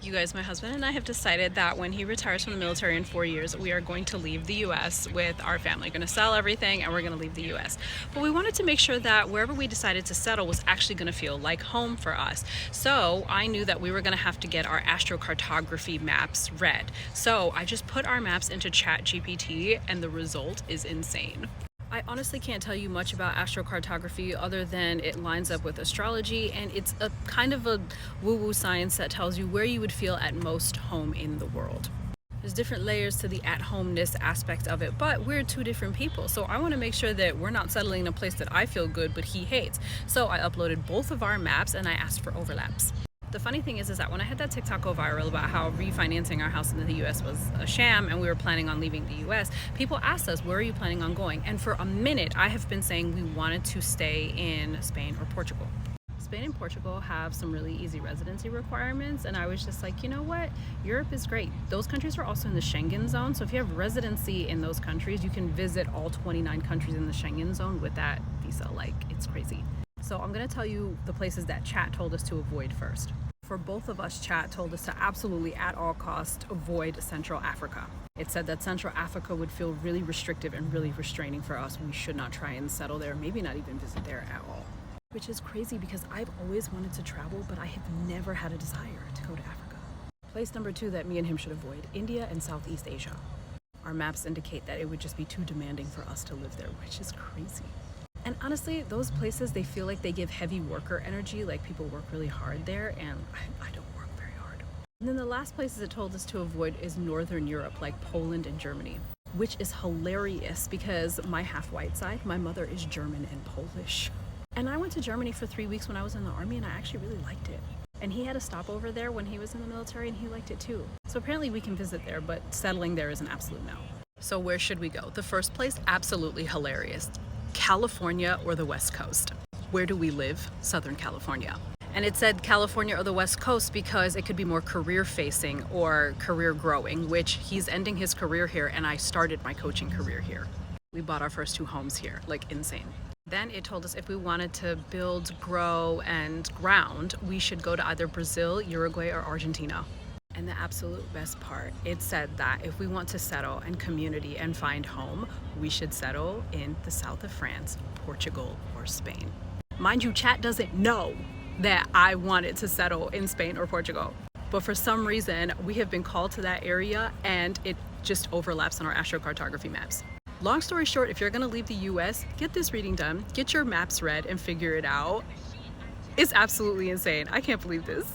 You guys, my husband and I have decided that when he retires from the military in 4 years, we are going to leave the U.S. with our family. We're going to sell everything and we're going to leave the U.S. But we wanted to make sure that wherever we decided to settle was actually going to feel like home for us. So I knew that we were going to have to get our astrocartography maps read. So I just put our maps into ChatGPT and the result is insane. I honestly can't tell you much about astrocartography other than it lines up with astrology, and it's a kind of a woo-woo science that tells you where you would feel at most home in the world. There's different layers to the at-homeness aspect of it, but we're two different people, so I want to make sure that we're not settling in a place that I feel good but he hates. So I uploaded both of our maps and I asked for overlaps. The funny thing is that when I had that TikTok go viral about how refinancing our house in the US was a sham and we were planning on leaving the US, people asked us, where are you planning on going? And for a minute, I have been saying we wanted to stay in Spain or Portugal. Spain and Portugal have some really easy residency requirements, and I was just like, you know what? Europe is great. Those countries are also in the Schengen zone, so if you have residency in those countries, you can visit all 29 countries in the Schengen zone with that visa. Like, it's crazy. So I'm going to tell you the places that Chat told us to avoid first. For both of us, Chat told us to absolutely, at all costs, avoid Central Africa. It said that Central Africa would feel really restrictive and really restraining for us. We should not try and settle there, maybe not even visit there at all. Which is crazy because I've always wanted to travel, but I have never had a desire to go to Africa. Place number 2 that me and him should avoid, India and Southeast Asia. Our maps indicate that it would just be too demanding for us to live there, which is crazy. And honestly, those places, they feel like they give heavy worker energy, like people work really hard there, and I don't work very hard. And then the last places it told us to avoid is Northern Europe, like Poland and Germany, which is hilarious because my half-white side, my mother is German and Polish. And I went to Germany for 3 weeks when I was in the army, and I actually really liked it. And he had a stopover there when he was in the military, and he liked it too. So apparently we can visit there, but settling there is an absolute no. So where should we go? The first place, absolutely hilarious. California or the West Coast. Where do we live? Southern California. And it said California or the West Coast because it could be more career facing or career growing, which he's ending his career here and I started my coaching career here. We bought our first 2 homes here, like insane. Then it told us if we wanted to build, grow, and ground, we should go to either Brazil, Uruguay, or Argentina. And the absolute best part, it said that if we want to settle in community and find home, we should settle in the south of France, Portugal, or Spain. Mind you, Chat doesn't know that I wanted to settle in Spain or Portugal. But for some reason, we have been called to that area and it just overlaps on our astrocartography maps. Long story short, if you're gonna leave the US, get this reading done, get your maps read and figure it out. It's absolutely insane. I can't believe this.